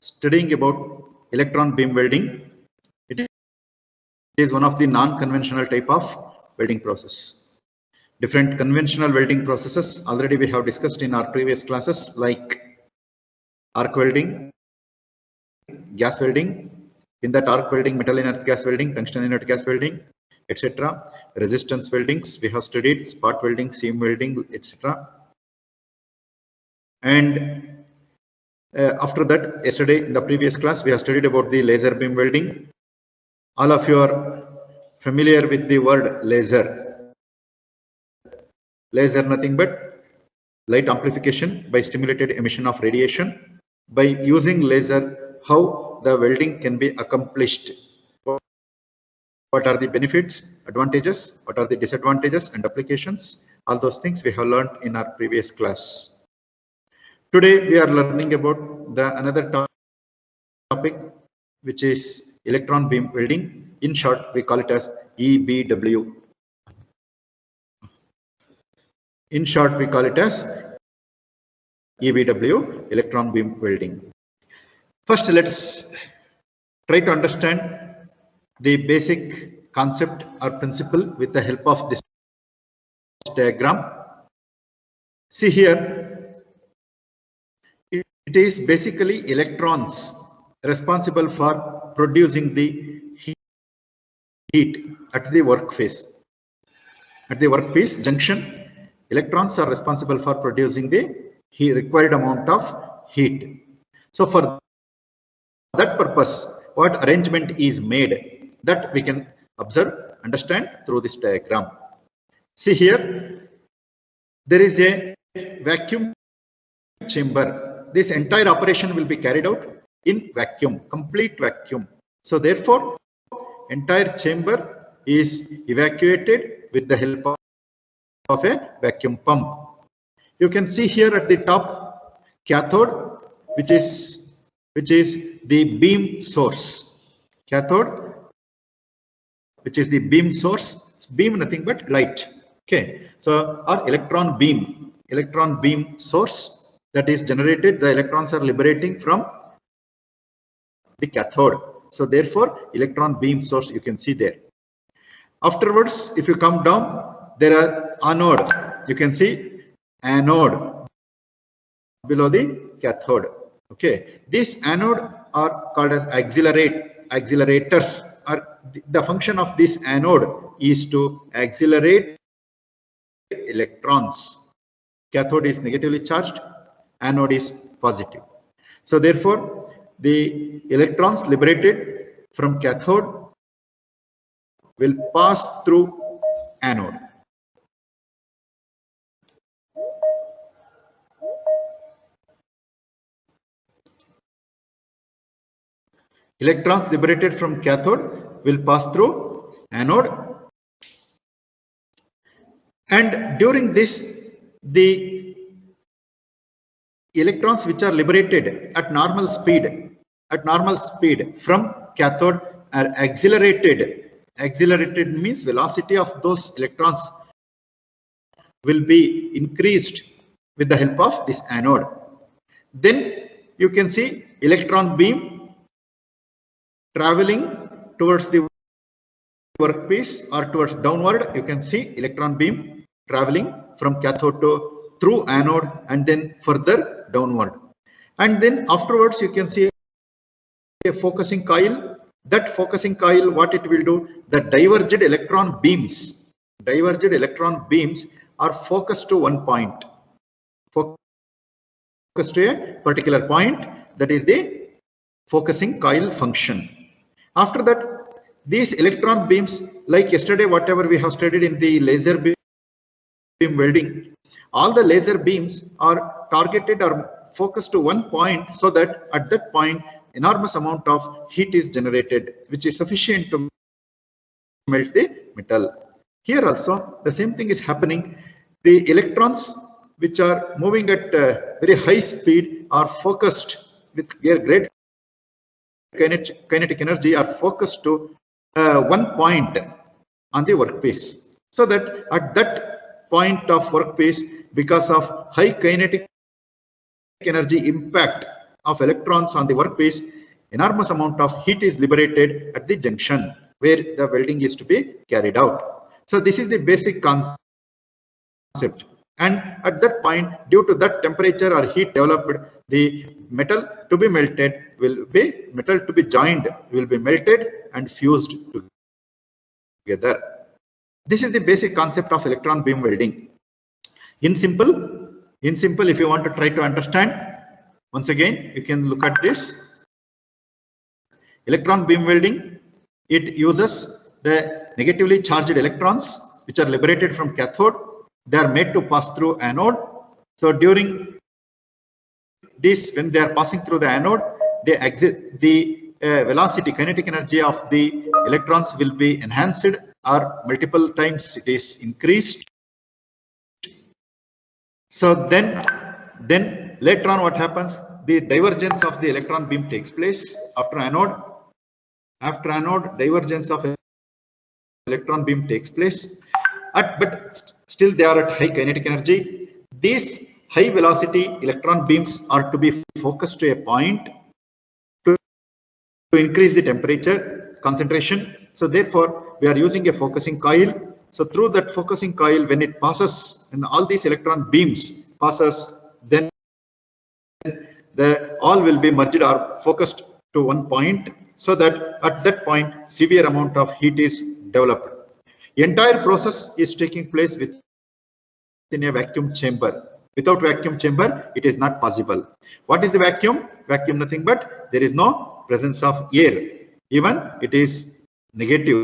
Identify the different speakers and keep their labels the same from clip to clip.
Speaker 1: studying about electron beam welding. It is one of the non-conventional type of welding process. Different conventional welding processes already we have discussed in our previous classes, like arc welding, gas welding. In that arc welding, metal inert gas welding, tungsten inert gas welding, etc. Resistance weldings we have studied, spot welding, seam welding, etc. And after that, yesterday in the previous class, we have studied about the laser beam welding. All of you are familiar with the word laser. Laser nothing but light amplification by stimulated emission of radiation. By using laser, how the welding can be accomplished. What are the benefits, advantages, what are the disadvantages and applications? All those things we have learned in our previous class. Today we are learning about another topic, which is electron beam welding. In short, we call it as EBW. In short, we call it as EBW, electron beam welding. First, let's try to understand the basic concept or principle with the help of this diagram. See here, it is basically electrons responsible for producing the heat at the workpiece. At the workpiece junction, electrons are responsible for producing the required amount of heat. So for that purpose, what arrangement is made, that we can observe, understand through this diagram. See here, there is a vacuum chamber. This entire operation will be carried out in vacuum, complete vacuum. So therefore, entire chamber is evacuated with the help of a vacuum pump. You can see here at the top, cathode, which is the beam source. Cathode, which is the beam source. Beam nothing but light. Okay, so our electron beam source that is generated, the electrons are liberating from the cathode. So therefore, electron beam source you can see there. Afterwards, if you come down, there are anode. You can see anode below the cathode. Okay, these anode are called as accelerators. The function of this anode is to accelerate electrons. Cathode is negatively charged, anode is positive. So therefore, the electrons liberated from cathode will pass through anode. Electrons liberated from cathode will pass through anode, and during this, the electrons which are liberated at normal speed from cathode are accelerated. Accelerated means velocity of those electrons will be increased with the help of this anode. Then you can see electron beam traveling towards the workpiece or towards downward. You can see electron beam traveling from cathode to through anode and then further downward. And then afterwards you can see a focusing coil. That focusing coil, what it will do, the diverged electron beams are focused to one point, focused to a particular point. That is the focusing coil function. After that, these electron beams, like yesterday whatever we have studied in the laser beam welding, all the laser beams are targeted or focused to one point, so that at that point enormous amount of heat is generated, which is sufficient to melt the metal. Here also the same thing is happening. The electrons which are moving at very high speed are focused with their great kinetic energy, are focused to one point on the workpiece, so that at that point of workpiece, because of high kinetic energy impact of electrons on the workpiece, enormous amount of heat is liberated at the junction where the welding is to be carried out. So this is the basic concept. And at that point, due to that temperature or heat developed, the metal to be joined will be melted and fused together. This is the basic concept of electron beam welding. In simple, if you want to try to understand, once again, you can look at this. Electron beam welding, it uses the negatively charged electrons which are liberated from cathode. They are made to pass through anode. So during this, when they are passing through the anode, they exit the velocity, kinetic energy of the electrons will be enhanced or multiple times it is increased. So then later on what happens? The divergence of the electron beam takes place after anode. After anode, divergence of electron beam takes place. But still they are at high kinetic energy. These high velocity electron beams are to be focused to a point to increase the temperature concentration. So therefore we are using a focusing coil. So through that focusing coil, when it passes and all these electron beams passes, then all will be merged or focused to one point, so that at that point severe amount of heat is developed. The entire process is taking place within a vacuum chamber. Without vacuum chamber, it is not possible. What is the vacuum? Vacuum nothing but there is no presence of air. Even it is negative.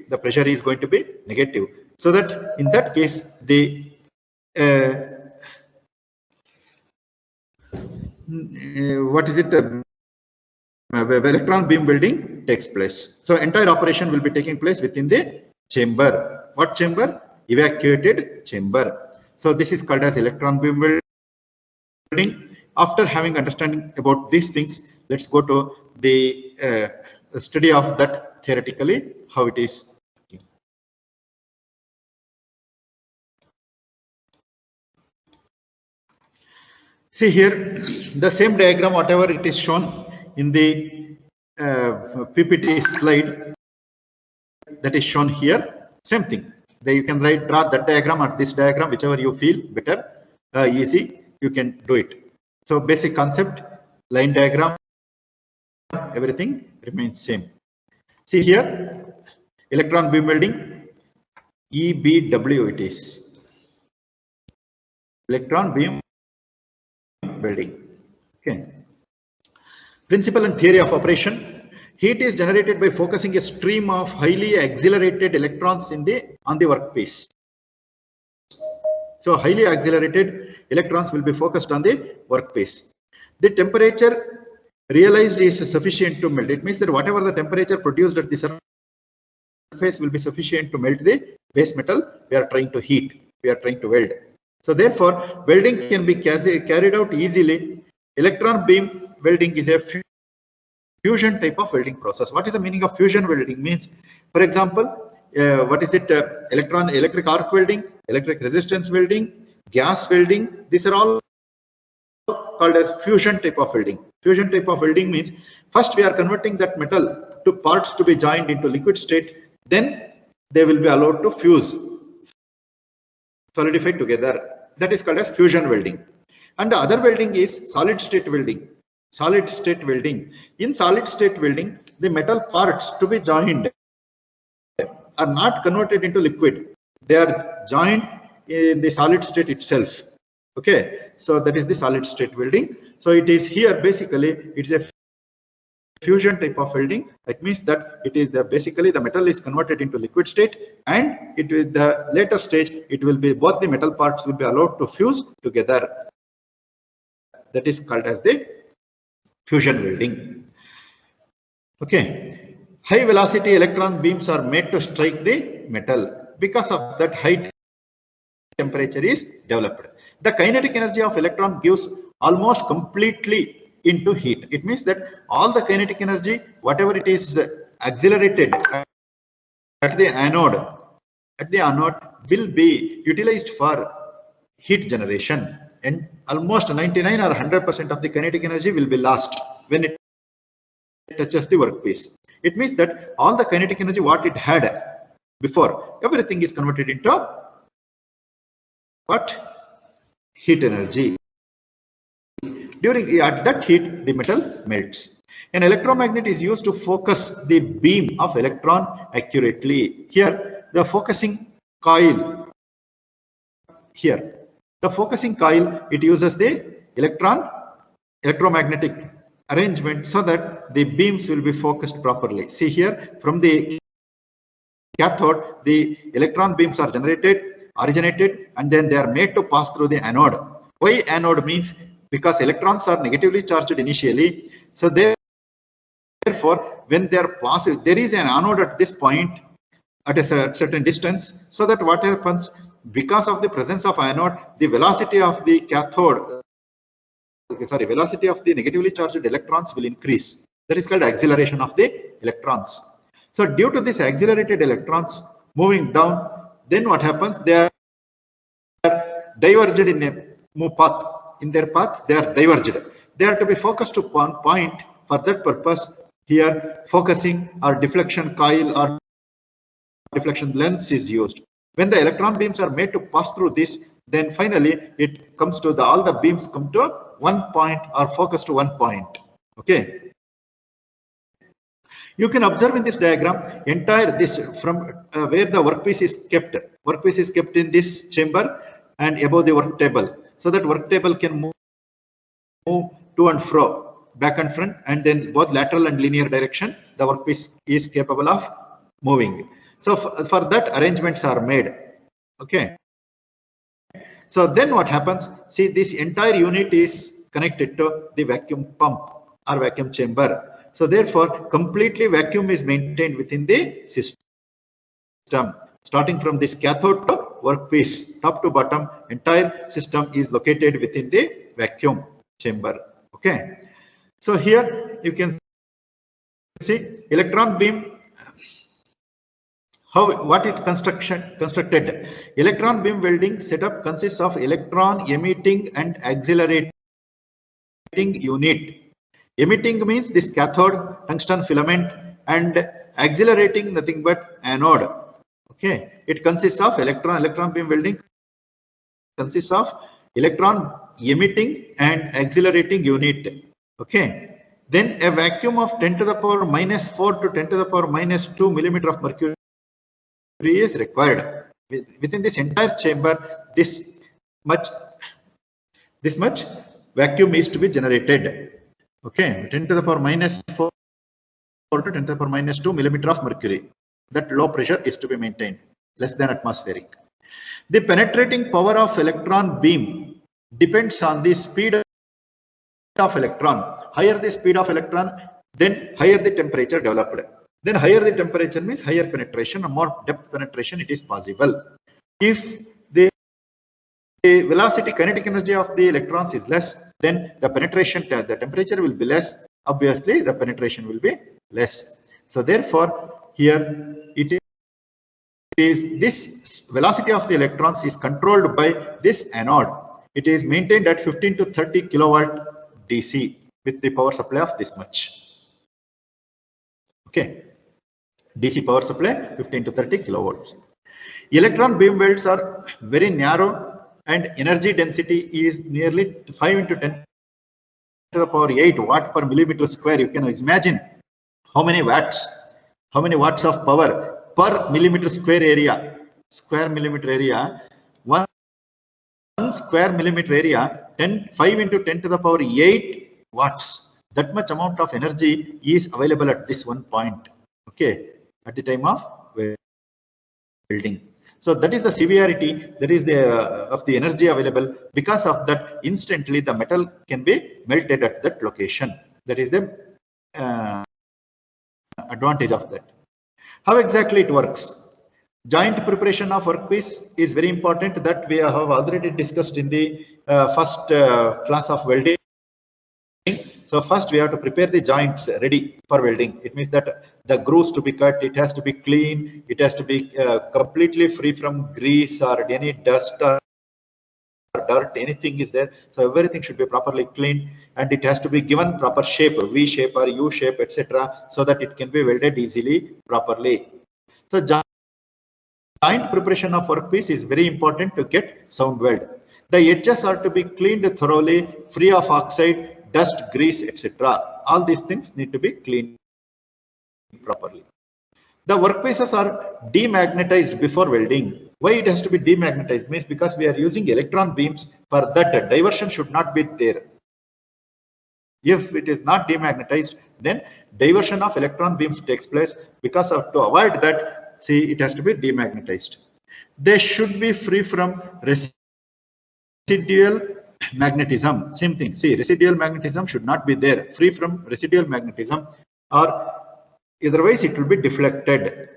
Speaker 1: The pressure is going to be negative. So that in that case, the electron beam welding takes place. So entire operation will be taking place within the chamber. What chamber? Evacuated chamber. So this is called as electron beam welding. After having understanding about these things, let's go to the study of that theoretically, how it is. See here, the same diagram, whatever it is shown in the PPT slide that is shown here, same thing. There you can draw that diagram or this diagram, whichever you feel better, easy, you can do it. So basic concept, line diagram, everything remains same. See here, electron beam welding, EBW it is. Electron beam welding. Okay. Principle and theory of operation. Heat is generated by focusing a stream of highly accelerated electrons on the workpiece. So highly accelerated electrons will be focused on the workpiece. The temperature realized is sufficient to melt. It means that whatever the temperature produced at the surface will be sufficient to melt the base metal we are trying to heat, we are trying to weld. So therefore, welding can be carried out easily. Electron beam welding is a fusion type of welding process. What is the meaning of fusion welding? Means, for example, what is it? Electric arc welding, electric resistance welding, gas welding. These are all called as fusion type of welding. Fusion type of welding means first we are converting that metal to parts to be joined into liquid state. Then they will be allowed to fuse, solidify together. That is called as fusion welding. And the other welding is solid state welding. Solid state welding. In solid state welding, the metal parts to be joined are not converted into liquid. They are joined in the solid state itself. Okay, so that is the solid state welding. So it is here basically it's a fusion type of welding. It means that it is basically the metal is converted into liquid state, and it with the later stage it will be both the metal parts will be allowed to fuse together. That is called as the fusion welding. Okay, high velocity electron beams are made to strike the metal. Because of that, high temperature is developed. The kinetic energy of electron gives almost completely into heat. It means that all the kinetic energy, whatever it is accelerated at the anode will be utilized for heat generation. and almost 99 or 100% of the kinetic energy will be lost when it touches the workpiece. It means that all the kinetic energy what it had before, everything is converted into what? Heat energy. At that heat, the metal melts. An electromagnet is used to focus the beam of electron accurately. Here, the focusing coil. Here, the focusing coil, it uses the electromagnetic arrangement so that the beams will be focused properly. See here, from the cathode, the electron beams are originated, and then they are made to pass through the anode. Why anode means? Because electrons are negatively charged initially. So therefore, when they are positive, there is an anode at this point at a certain distance, so that what happens, because of the presence of anode, the velocity of the cathode, velocity of the negatively charged electrons will increase. That is called acceleration of the electrons. So due to this accelerated electrons moving down, then what happens? They are diverged in a path. In their path, they are diverged. They are to be focused to one point. For that purpose, here focusing or deflection coil or deflection lens is used. When the electron beams are made to pass through this, then finally it comes to all the beams come to one point or focus to one point. Okay. You can observe in this diagram entire this from where the workpiece is kept. Workpiece is kept in this chamber and above the work table, so that work table can move to and fro, back and front, and then both lateral and linear direction the workpiece is capable of moving. So for that arrangements are made. Okay. So then what happens? See, this entire unit is connected to the vacuum pump or vacuum chamber. So therefore, completely vacuum is maintained within the system. Starting from this cathode to workpiece, top to bottom, entire system is located within the vacuum chamber. Okay. So here you can see electron beam. What it constructed? Electron beam welding setup consists of electron emitting and accelerating unit. Emitting means this cathode tungsten filament, and accelerating nothing but anode. Okay, it consists of electron beam welding consists of electron emitting and accelerating unit. Okay, then a vacuum of 10 to the power minus 4 to 10 to the power minus 2 millimeter of mercury is required. Within this entire chamber, this much vacuum is to be generated. Okay, 10 to the power minus 4 to 10 to the power minus 2 millimeter of mercury. That low pressure is to be maintained, less than atmospheric. The penetrating power of electron beam depends on the speed of electron. Higher the speed of electron, then higher the temperature developed. Then higher the temperature means higher penetration, or more depth penetration it is possible. If the velocity kinetic energy of the electrons is less, then the penetration, the temperature will be less. Obviously, the penetration will be less. So therefore, here it is this velocity of the electrons is controlled by this anode. It is maintained at 15 to 30 kilowatt DC with the power supply of this much. Okay, DC power supply 15 to 30 kilowatts. Electron beam welds are very narrow and energy density is nearly 5 into 10 to the power 8 watt per millimeter square. You can imagine how many watts of power per millimeter square area. Square millimeter area, 1 square millimeter area, 5 into 10 to the power 8 watts. That much amount of energy is available at this one point. Okay, at the time of welding. So that is the severity, that is the of the energy available. Because of that, instantly the metal can be melted at that location. That is the advantage of that. How exactly it works? Joint preparation of workpiece is very important. That we have already discussed in the first class of welding. So first we have to prepare the joints ready for welding. It means that the grooves to be cut, it has to be clean, it has to be completely free from grease or any dust or dirt, anything is there. So everything should be properly cleaned, and it has to be given proper shape, V shape or U shape, etc., so that it can be welded easily, properly. So joint preparation of workpiece is very important to get sound weld. The edges are to be cleaned thoroughly, free of oxide, dust, grease, etc. All these things need to be cleaned properly. The workpieces are demagnetized before welding. Why it has to be demagnetized? Means because we are using electron beams, for that diversion should not be there. If it is not demagnetized, then diversion of electron beams takes place. Because of, to avoid that, see, it has to be demagnetized. They should be free from residual magnetism. Same thing. See, residual magnetism should not be there. Free from residual magnetism, or otherwise it will be deflected.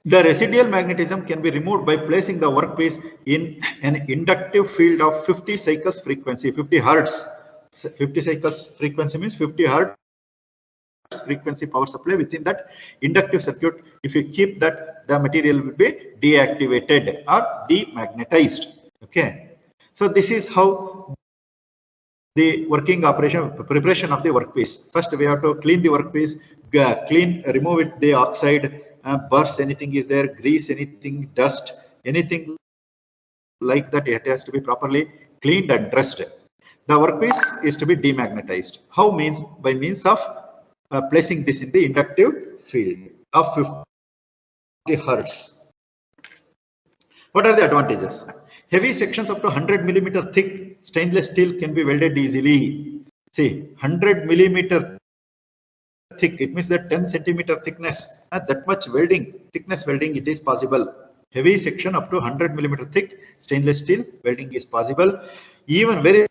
Speaker 1: The residual magnetism can be removed by placing the workpiece in an inductive field of 50 cycles frequency, 50 hertz. 50 cycles frequency means 50 hertz frequency power supply. Within that inductive circuit, if you keep that, the material will be deactivated or demagnetized. Okay. So this is how the working operation, preparation of the workpiece. First, we have to clean the workpiece, remove it, the oxide, burst, anything is there, grease, anything, dust, anything like that. It has to be properly cleaned and dressed. The workpiece is to be demagnetized. How means? By means of placing this in the inductive field of 50 hertz. What are the advantages? Heavy sections up to 100 millimeter thick stainless steel can be welded easily. See, 100 millimeter thick, it means that 10 centimeter thickness, that much welding, thickness welding, it is possible. Heavy section up to 100 millimeter thick stainless steel welding is possible. Even very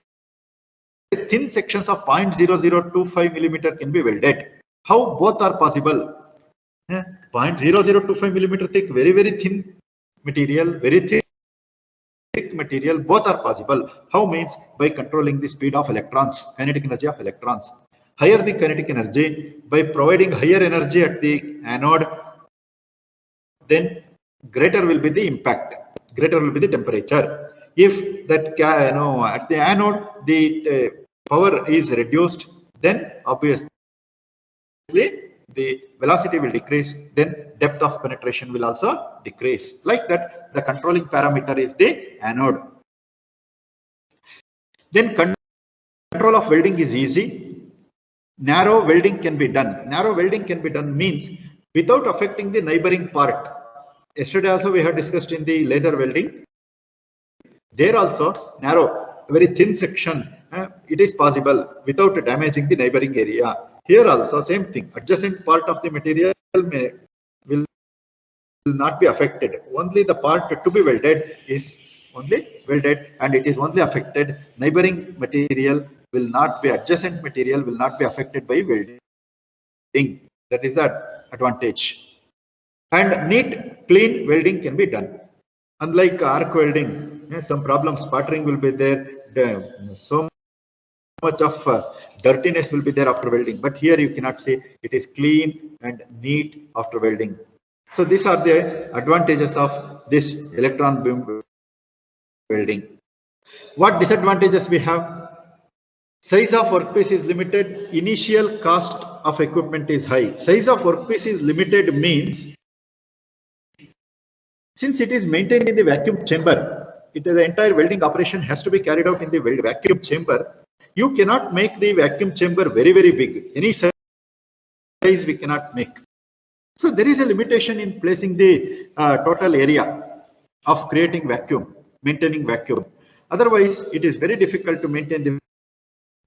Speaker 1: thin sections of 0.0025 millimeter can be welded. How both are possible? 0.0025 millimeter thick, very thin material, very thick material, both are possible. How means? By controlling the speed of electrons, kinetic energy of electrons. Higher the kinetic energy, by providing higher energy at the anode, then greater will be the impact, greater will be the temperature. If that at the anode the power is reduced, then obviously the velocity will decrease, then depth of penetration will also decrease. Like that, the controlling parameter is the anode. Then control of welding is easy. Narrow welding can be done. Narrow welding can be done means without affecting the neighboring part. Yesterday also we have discussed in the laser welding. There also narrow, very thin section, it is possible without damaging the neighboring area. Here also same thing. Adjacent part of the material will not be affected. Only the part to be welded is only welded, and it is only affected. Neighboring material will not be, adjacent material will not be affected by welding. That is the advantage. And neat, clean welding can be done. Unlike arc welding, some problems, sputtering will be there. So much of dirtiness will be there after welding, but here you cannot say, it is clean and neat after welding. So these are the advantages of this electron beam welding. What disadvantages we have? Size of workpiece is limited. Initial cost of equipment is high. Size of workpiece is limited means, since it is maintained in the vacuum chamber, the entire welding operation has to be carried out in the vacuum chamber. You cannot make the vacuum chamber very big. Any size we cannot make. So there is a limitation in placing the total area of creating vacuum, maintaining vacuum. Otherwise, it is very difficult to maintain the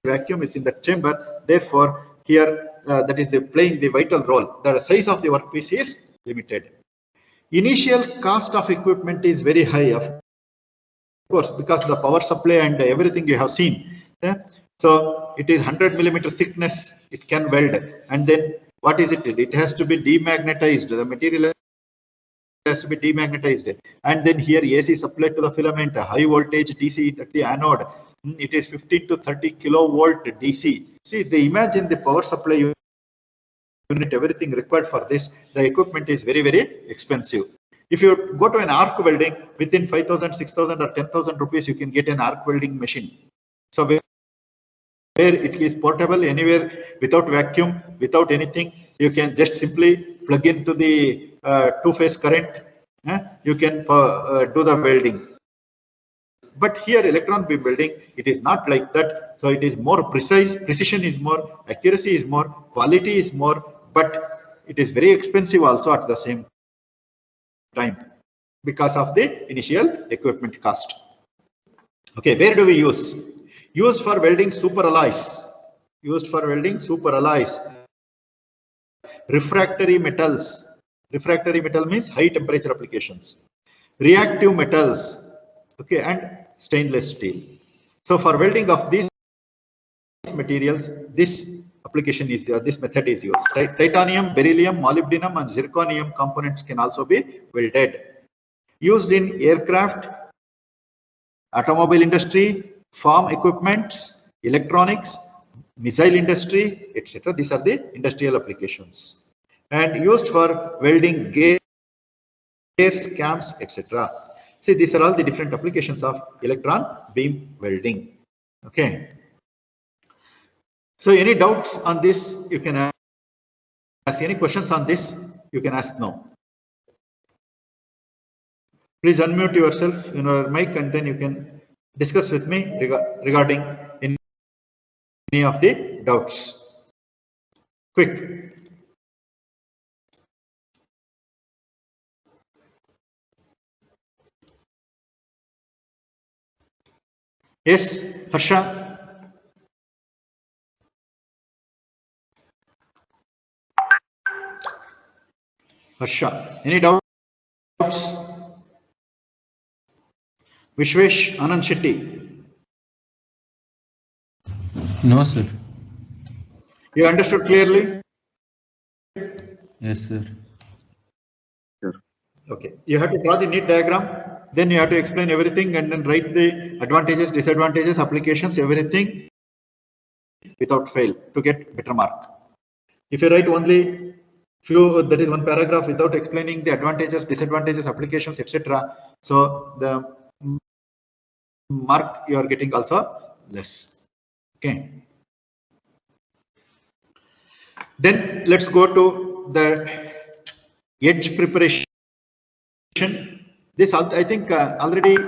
Speaker 1: vacuum within the chamber. Therefore, here that is playing the vital role. The size of the workpiece is limited. Initial cost of equipment is very high, of course, because the power supply and everything you have seen. So it is 100 millimeter thickness, it can weld, and then what is it? It has to be demagnetized. The material has to be demagnetized, and then here AC supply to the filament, high voltage DC at the anode. It is 15 to 30 kilovolt DC. See, imagine the power supply unit, everything required for this. The equipment is very expensive. If you go to an arc welding, within 5,000, 6,000 or 10,000 rupees, you can get an arc welding machine. So where it is portable anywhere, without vacuum, without anything, you can just simply plug into the two-phase current. You can do the welding. But here electron beam welding, it is not like that. So it is more precise, precision is more, accuracy is more, quality is more, but it is very expensive also at the same time because of the initial equipment cost. Okay, where do we use? Used for welding superalloys. Used for welding superalloys. Refractory metals. Refractory metal means high temperature applications. Reactive metals. Okay, and stainless steel. So for welding of these materials, this application is this method is used. Titanium, beryllium, molybdenum, and zirconium components can also be welded. Used in aircraft, automobile industry, farm equipments, electronics, missile industry, etc. These are the industrial applications. And used for welding gears, cams, etc. See, these are all the different applications of electron beam welding. Okay. So any doubts on this, you can ask. Any questions on this, you can ask now. Please unmute yourself in your mic and then you can discuss with me regarding any of the doubts. Quick. Yes, Harsha. Harsha, any doubts? Vishwesh, Anand Shetty.
Speaker 2: No, sir.
Speaker 1: You understood clearly?
Speaker 2: Yes, sir.
Speaker 1: Okay. You have to draw the neat diagram. Then you have to explain everything and then write the advantages, disadvantages, applications, everything without fail to get better mark. If you write only few, that is one paragraph without explaining the advantages, disadvantages, applications, etc. So the mark you are getting also less. Okay. Then let's go to the edge preparation. This I think already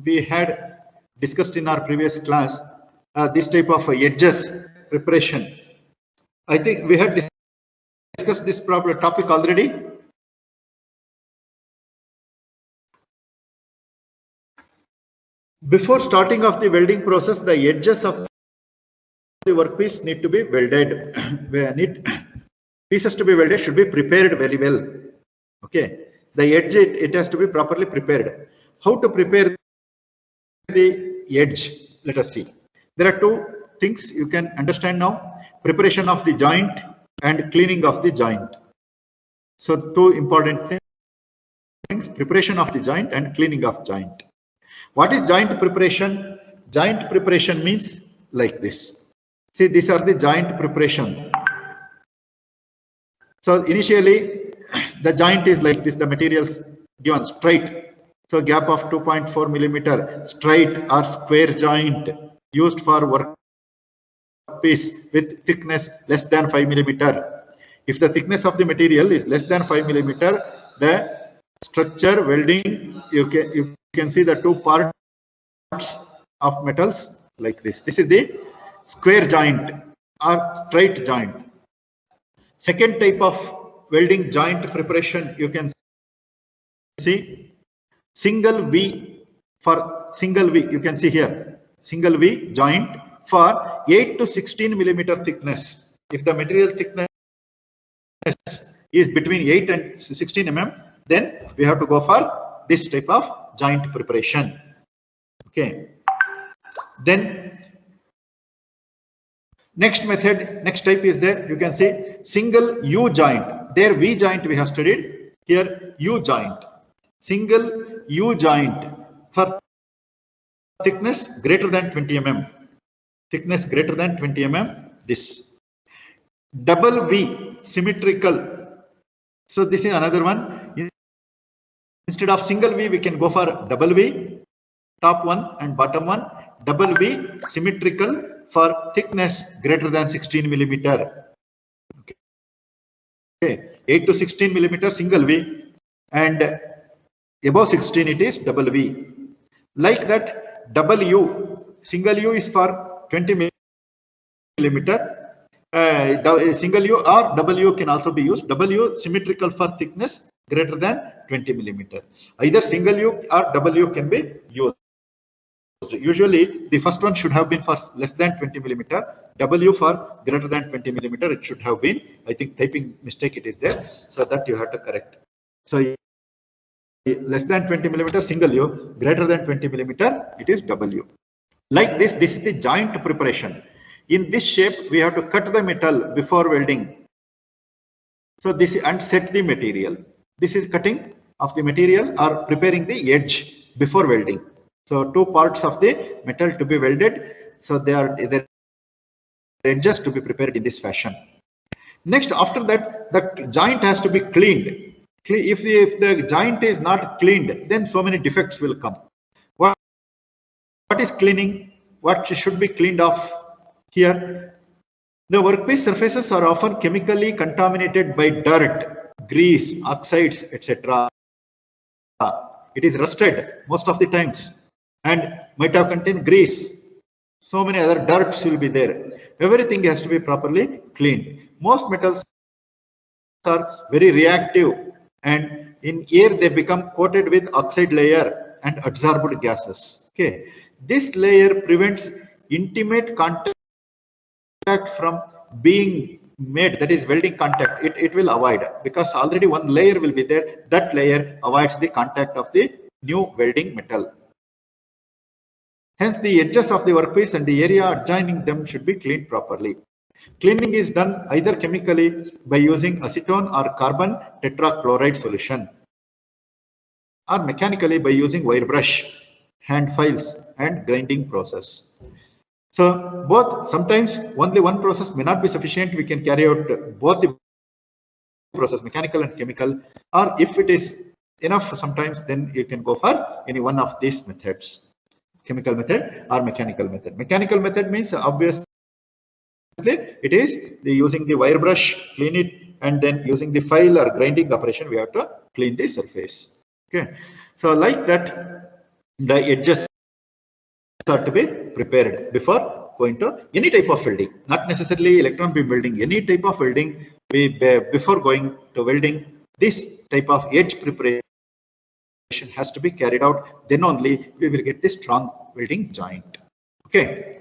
Speaker 1: we had discussed in our previous class this type of edges preparation. I think we had discussed this topic already. Before starting of the welding process, the edges of the workpiece need to be welded. Pieces to be welded should be prepared very well. Okay, the edge it has to be properly prepared. How to prepare the edge? Let us see. There are two things you can understand now: preparation of the joint and cleaning of the joint. So two important things: preparation of the joint and cleaning of joint. What is joint preparation? Joint preparation means like this. See, these are the joint preparation. So initially the joint is like this, the materials given straight. So gap of 2.4 millimeter, straight or square joint used for workpiece with thickness less than 5 millimeter. If the thickness of the material is less than 5 millimeter, the structure welding, you can see the two parts of metals like this. This is the square joint or straight joint. Second type of welding joint preparation, you can see single V. For single V, you can see here single V joint for 8 to 16 millimeter thickness. If the material thickness is between 8 and 16 mm, then we have to go for this type of joint preparation. Okay. Then next method, next type is there. You can see single U joint. There V joint we have studied. Here U joint. Single U joint for thickness greater than 20 mm. Thickness greater than 20 mm. This. Double V symmetrical. So this is another one. Instead of single V, we can go for double V, top one and bottom one, double V symmetrical for thickness greater than 16 millimeter. Okay, 8 to 16 millimeter single V, and above 16 it is double V. Like that, double U, single U is for 20 millimeter. Single U or double U can also be used. Double U symmetrical for thickness greater than 20 millimeter. Either single U or double U can be used. Usually the first one should have been for less than 20 millimeter, W for greater than 20 millimeter. It should have been, I think typing mistake it is there, so that you have to correct. So less than 20 millimeter single U, greater than 20 millimeter it is W. Like this is the joint preparation. In this shape we have to cut the metal before welding. So this and set the material. This is cutting of the material or preparing the edge before welding. So two parts of the metal to be welded. So they are the edges to be prepared in this fashion. Next, after that, the joint has to be cleaned. If the joint is not cleaned, then so many defects will come. What is cleaning? What should be cleaned off here? The workpiece surfaces are often chemically contaminated by dirt, grease, oxides, etc. It is rusted most of the times and might have contained grease. So many other dirts will be there. Everything has to be properly cleaned. Most metals are very reactive, and in air they become coated with oxide layer and adsorbed gases. Okay, this layer prevents intimate contact from being made, that is welding contact. It will avoid, because already one layer will be there. That layer avoids the contact of the new welding metal. Hence, the edges of the workpiece and the area adjoining them should be cleaned properly. Cleaning is done either chemically by using acetone or carbon tetrachloride solution, or mechanically by using wire brush, hand files, and grinding process. So both, sometimes only one process may not be sufficient. We can carry out both the process, mechanical and chemical, or if it is enough sometimes, then you can go for any one of these methods. Chemical method or mechanical method. Mechanical method means obviously it is using the wire brush, clean it, and then using the file or grinding operation we have to clean the surface. Okay, so like that the edges are to be prepared before going to any type of welding, not necessarily electron beam welding, any type of welding. Before going to welding, this type of edge preparation has to be carried out. Then only we will get the strong welding joint. Okay.